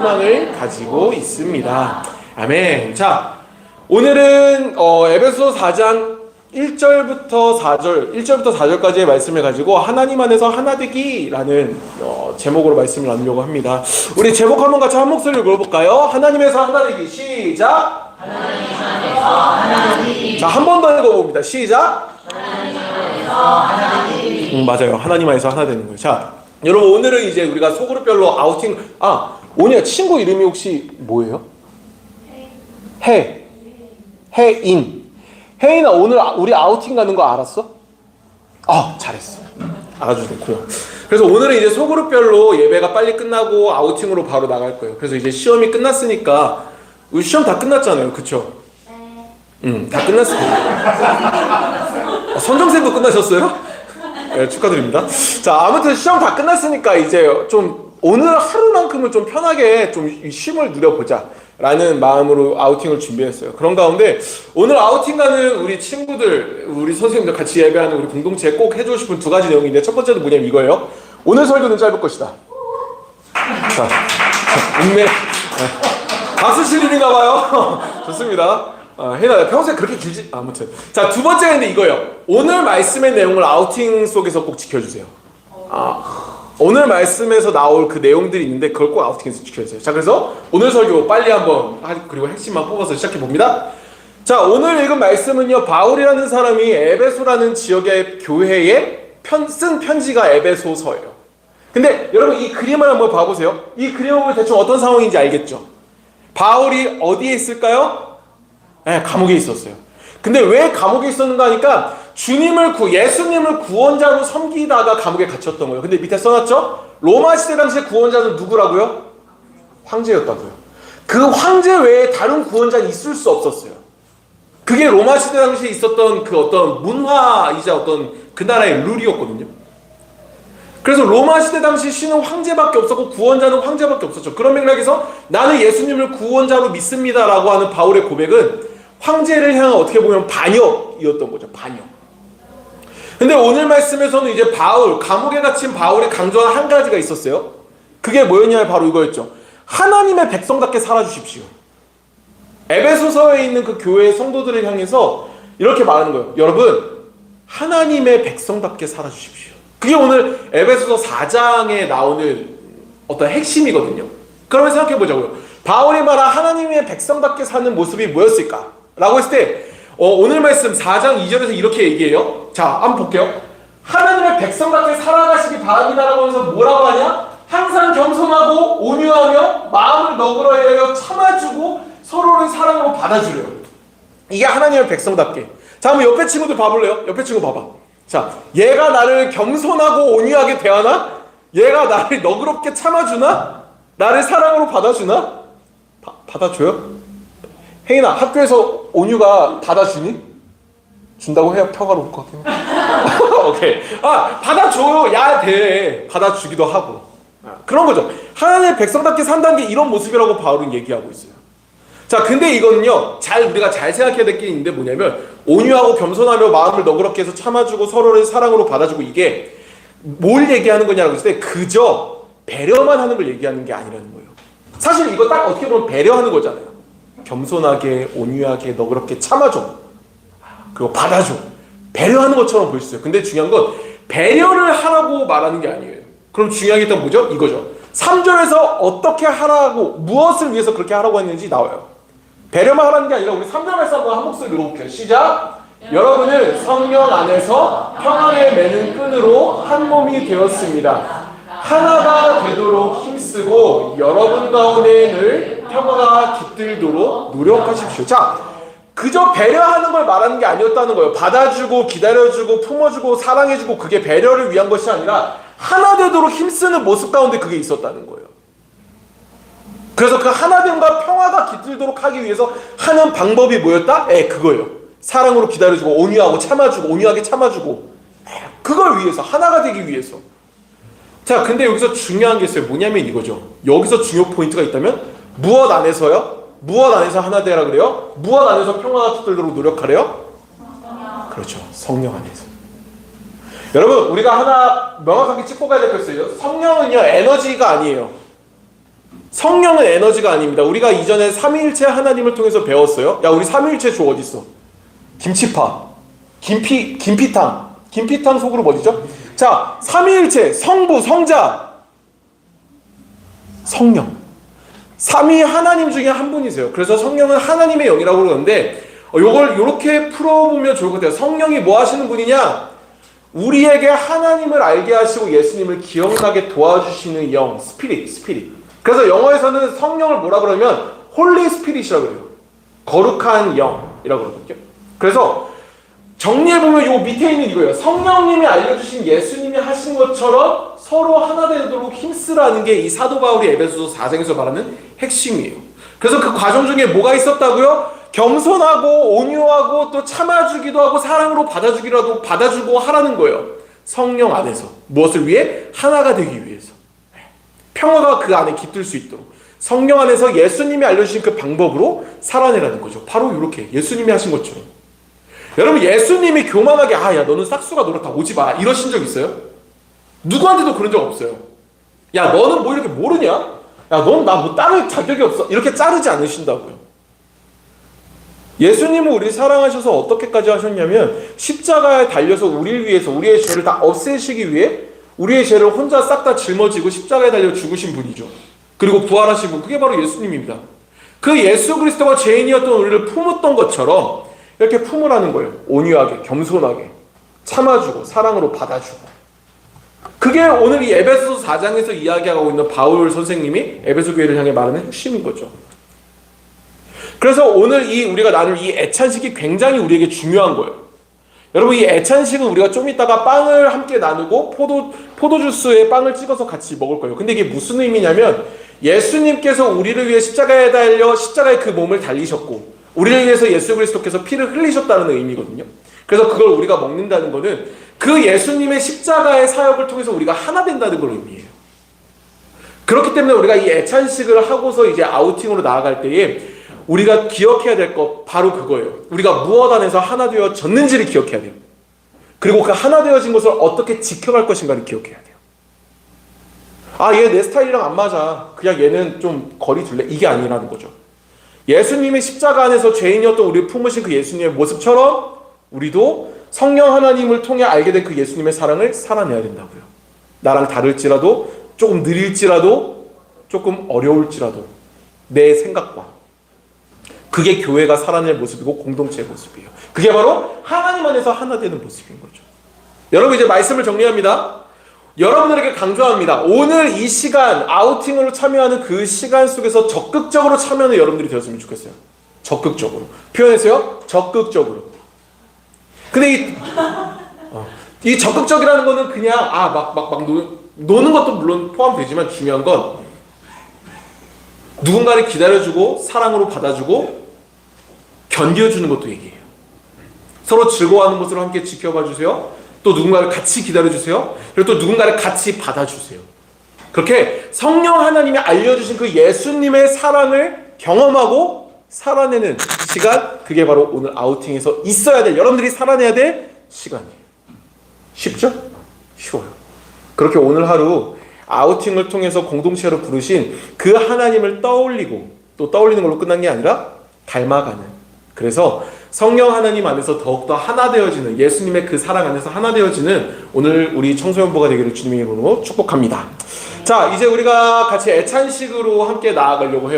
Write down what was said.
소망을 가지고 있습니다. 아멘. 자, 오늘은 에베소 4장 1절부터 4절까지의 말씀을 가지고 하나님 안에서 하나 되기라는 제목으로 말씀을 나누려고 합니다. 우리 제목 한번 같이 한 목소리로 읽어볼까요? 하나님에서 하나 되기. 시작. 하나님 안에서 하나 되기. 자, 한 번 더 읽어봅니다. 시작. 하나님 안에서 하나 되기. 맞아요. 하나님 안에서 하나 되는 거예요. 자, 여러분 오늘은 이제 우리가 소그룹별로 아우팅. 오늘 친구 이름이 혹시 뭐예요? 혜인. 혜인아, 오늘 우리 아우팅 가는 거 알았어? 잘했어. 아주 좋고요. 그래서 오늘은 이제 소그룹별로 예배가 빨리 끝나고 아우팅으로 바로 나갈 거예요. 그래서 이제 시험이 끝났으니까 우리 시험 다 끝났잖아요, 그쵸? 다 끝났어요. 선정쌤도 끝나셨어요? 네, 축하드립니다. 자, 아무튼 시험 다 끝났으니까 이제 좀 오늘 하루만큼은 좀 편하게 좀 쉼을 누려보자 라는 마음으로 아우팅을 준비했어요. 그런 가운데 오늘 아우팅 가는 우리 친구들, 우리 선생님들 같이 예배하는 우리 공동체에 꼭 해주고 싶은 두 가지 내용인데, 첫 번째는 뭐냐면 이거예요. 오늘 설교는 짧을 것이다. 자, 웃네. 박수 칠 일인가 봐요. 좋습니다. 혜인아, 평소에 그렇게 길지? 아무튼. 자, 두 번째가 있는데 이거예요. 오늘 말씀의 내용을 아우팅 속에서 꼭 지켜주세요. 오늘 말씀에서 나올 그 내용들이 있는데 그걸 꼭 아우팅에서 지켜주세요. 자, 그래서 오늘 설교 빨리 한번 그리고 핵심만 뽑아서 시작해 봅니다. 자, 오늘 읽은 말씀은요, 바울이라는 사람이 에베소라는 지역의 교회에 쓴 편지가 에베소서예요. 근데 여러분 이 그림을 한번 봐보세요. 이 그림을 보면 대충 어떤 상황인지 알겠죠? 바울이 어디에 있을까요? 네, 감옥에 있었어요. 근데 왜 감옥에 있었는가 하니까 예수님을 구원자로 섬기다가 감옥에 갇혔던 거예요. 근데 밑에 써놨죠? 로마 시대 당시의 구원자는 누구라고요? 황제였다고요. 그 황제 외에 다른 구원자는 있을 수 없었어요. 그게 로마 시대 당시에 있었던 그 어떤 문화이자 어떤 그 나라의 룰이었거든요. 그래서 로마 시대 당시 신은 황제밖에 없었고 구원자는 황제밖에 없었죠. 그런 맥락에서 나는 예수님을 구원자로 믿습니다라고 하는 바울의 고백은 황제를 향한 어떻게 보면 반역이었던 거죠. 반역. 근데 오늘 말씀에서는 이제 감옥에 갇힌 바울이 강조한 한 가지가 있었어요. 그게 뭐였냐면 바로 이거였죠. 하나님의 백성답게 살아주십시오. 에베소서에 있는 그 교회의 성도들을 향해서 이렇게 말하는 거예요. 여러분, 하나님의 백성답게 살아주십시오. 그게 오늘 에베소서 4장에 나오는 어떤 핵심이거든요. 그러면 생각해 보자고요. 바울이 말한 하나님의 백성답게 사는 모습이 뭐였을까? 라고 했을 때 오늘 말씀 4장 2절에서 이렇게 얘기해요. 자, 한번 볼게요. 하나님의 백성답게 살아가시기 바랍니다라고 하면서 뭐라고 하냐? 항상 겸손하고 온유하며 마음을 너그러워하여 참아주고 서로를 사랑으로 받아주래요. 이게 하나님의 백성답게. 자, 한번 옆에 친구들 봐볼래요? 옆에 친구 봐봐. 자, 얘가 나를 겸손하고 온유하게 대하나? 얘가 나를 너그럽게 참아주나? 나를 사랑으로 받아주나? 받아줘요? 혜인아, 학교에서 온유가 받아주니? 준다고 해야 평화로울 것 같긴 해. 오케이. 받아줘요. 야, 돼. 받아주기도 하고. 그런 거죠. 하나님의 백성답게 산다는 게 이런 모습이라고 바울은 얘기하고 있어요. 자, 근데 이거는요, 우리가 잘 생각해야 될 게 있는데 뭐냐면, 온유하고 겸손하며 마음을 너그럽게 해서 참아주고 서로를 사랑으로 받아주고, 이게 뭘 얘기하는 거냐라고 했을 때 그저 배려만 하는 걸 얘기하는 게 아니라는 거예요. 사실 이거 딱 어떻게 보면 배려하는 거잖아요. 겸손하게, 온유하게, 너그럽게 참아줘. 그리고 받아줘. 배려하는 것처럼 보일 수 있어요. 근데 중요한 건 배려를 하라고 말하는 게 아니에요. 그럼 중요한 게 일단 뭐죠? 이거죠. 3절에서 어떻게 하라고, 무엇을 위해서 그렇게 하라고 했는지 나와요. 배려만 하라는 게 아니라 우리 3절 말씀 한번 한 목소리 읽어볼게요. 시작! 여러분은 성령 안에서 평안에 매는 끈으로 한 몸이 되었습니다. 하나가 되도록 힘쓰고 여러분 가운데 늘 평화가 깃들도록 노력하십시오. 자, 그저 배려하는 걸 말하는 게 아니었다는 거예요. 받아주고 기다려주고 품어주고 사랑해주고, 그게 배려를 위한 것이 아니라 하나 되도록 힘쓰는 모습 가운데 그게 있었다는 거예요. 그래서 그 하나됨과 평화가 깃들도록 하기 위해서 하는 방법이 뭐였다? 그거예요. 사랑으로 기다려주고 온유하고 참아주고 온유하게 참아주고, 그걸 위해서, 하나가 되기 위해서. 자, 근데 여기서 중요한 게 있어요. 뭐냐면 이거죠. 여기서 중요 포인트가 있다면 무엇 안에서요? 무엇 안에서 하나 되라 그래요? 무엇 안에서 평화가 깃들도록 노력하래요? 그렇죠. 성령 안에서. 여러분, 우리가 하나 명확하게 짚고 가야 될 거 있어요. 성령은요, 에너지가 아니에요. 성령은 에너지가 아닙니다. 우리가 이전에 삼위일체 하나님을 통해서 배웠어요. 야, 우리 삼위일체 주 어디 있어? 김치파, 김피탕 속으로 뭐지죠? 자, 삼위일체, 성부, 성자, 성령. 삼위 하나님 중에 한 분이세요. 그래서 성령은 하나님의 영이라고 그러는데 요걸 이렇게 풀어보면 좋을 것 같아요. 성령이 뭐 하시는 분이냐? 우리에게 하나님을 알게 하시고 예수님을 기억나게 도와주시는 영, 스피릿. 그래서 영어에서는 성령을 뭐라 그러면 홀리 스피릿이라고 그래요. 거룩한 영이라고 그러거든요. 그래서 정리해보면 요 밑에 있는 이거예요. 성령님이 알려주신 예수님이 하신 것처럼 서로 하나 되도록 힘쓰라는 게 이 사도 바울이 에베소서 4장에서 말하는 핵심이에요. 그래서 그 과정 중에 뭐가 있었다고요? 겸손하고 온유하고 또 참아주기도 하고 사랑으로 받아주고 하라는 거예요. 성령 안에서. 무엇을 위해? 하나가 되기 위해서. 평화가 그 안에 깃들 수 있도록. 성령 안에서 예수님이 알려주신 그 방법으로 살아내라는 거죠. 바로 이렇게 예수님이 하신 것처럼. 여러분, 예수님이 교만하게 야 너는 싹수가 노랗다 오지 마 이러신 적 있어요? 누구한테도 그런 적 없어요. 야 너는 뭐 이렇게 모르냐? 야 넌 나 뭐 따를 자격이 없어 이렇게 자르지 않으신다고요. 예수님은 우리를 사랑하셔서 어떻게까지 하셨냐면 십자가에 달려서 우리를 위해서 우리의 죄를 다 없애시기 위해 우리의 죄를 혼자 싹 다 짊어지고 십자가에 달려 죽으신 분이죠. 그리고 부활하신 분, 그게 바로 예수님입니다. 그 예수 그리스도가 죄인이었던 우리를 품었던 것처럼 이렇게 품으라는 거예요. 온유하게, 겸손하게, 참아주고 사랑으로 받아주고. 그게 오늘 이 에베소서 4장에서 이야기하고 있는 바울 선생님이 에베소 교회를 향해 말하는 핵심인 거죠. 그래서 오늘 우리가 나눌 이 애찬식이 굉장히 우리에게 중요한 거예요. 여러분, 이 애찬식은 우리가 좀 이따가 빵을 함께 나누고 포도주스에 빵을 찍어서 같이 먹을 거예요. 근데 이게 무슨 의미냐면 예수님께서 우리를 위해 십자가에 달려 십자가의 그 몸을 달리셨고 우리를 위해서 예수 그리스도께서 피를 흘리셨다는 의미거든요. 그래서 그걸 우리가 먹는다는 거는 그 예수님의 십자가의 사역을 통해서 우리가 하나 된다는 걸 의미해요. 그렇기 때문에 우리가 이 애찬식을 하고서 이제 아우팅으로 나아갈 때에 우리가 기억해야 될 것 바로 그거예요. 우리가 무엇 안에서 하나 되어졌는지를 기억해야 돼요. 그리고 그 하나 되어진 것을 어떻게 지켜갈 것인가를 기억해야 돼요. 얘 내 스타일이랑 안 맞아. 그냥 얘는 좀 거리 둘래. 이게 아니라는 거죠. 예수님의 십자가 안에서 죄인이었던 우리를 품으신 그 예수님의 모습처럼 우리도 성령 하나님을 통해 알게 된 그 예수님의 사랑을 살아내야 된다고요. 나랑 다를지라도 조금 느릴지라도 조금 어려울지라도 내 생각과 그게 교회가 살아낼 모습이고 공동체의 모습이에요. 그게 바로 하나님 안에서 하나 되는 모습인 거죠. 여러분, 이제 말씀을 정리합니다. 여러분들에게 강조합니다. 오늘 이 시간 아우팅으로 참여하는 그 시간 속에서 적극적으로 참여하는 여러분들이 되었으면 좋겠어요. 적극적으로. 표현했어요? 적극적으로. 근데 이 적극적이라는 거는 그냥 노는 것도 물론 포함되지만 중요한 건 누군가를 기다려주고 사랑으로 받아주고 견뎌주는 것도 얘기해요. 서로 즐거워하는 것으로 함께 지켜봐 주세요. 또 누군가를 같이 기다려주세요. 그리고 또 누군가를 같이 받아주세요. 그렇게 성령 하나님이 알려주신 그 예수님의 사랑을 경험하고 살아내는 시간, 그게 바로 오늘 아우팅에서 있어야 될, 여러분들이 살아내야 될 시간이에요. 쉽죠? 쉬워요. 그렇게 오늘 하루 아우팅을 통해서 공동체로 부르신 그 하나님을 떠올리고 또 떠올리는 걸로 끝난 게 아니라 닮아가는, 그래서 성령 하나님 안에서 더욱더 하나 되어지는, 예수님의 그 사랑 안에서 하나 되어지는 오늘 우리 청소년부가 되기를 주님의 이름으로 축복합니다. 자, 이제 우리가 같이 애찬식으로 함께 나아가려고 해요.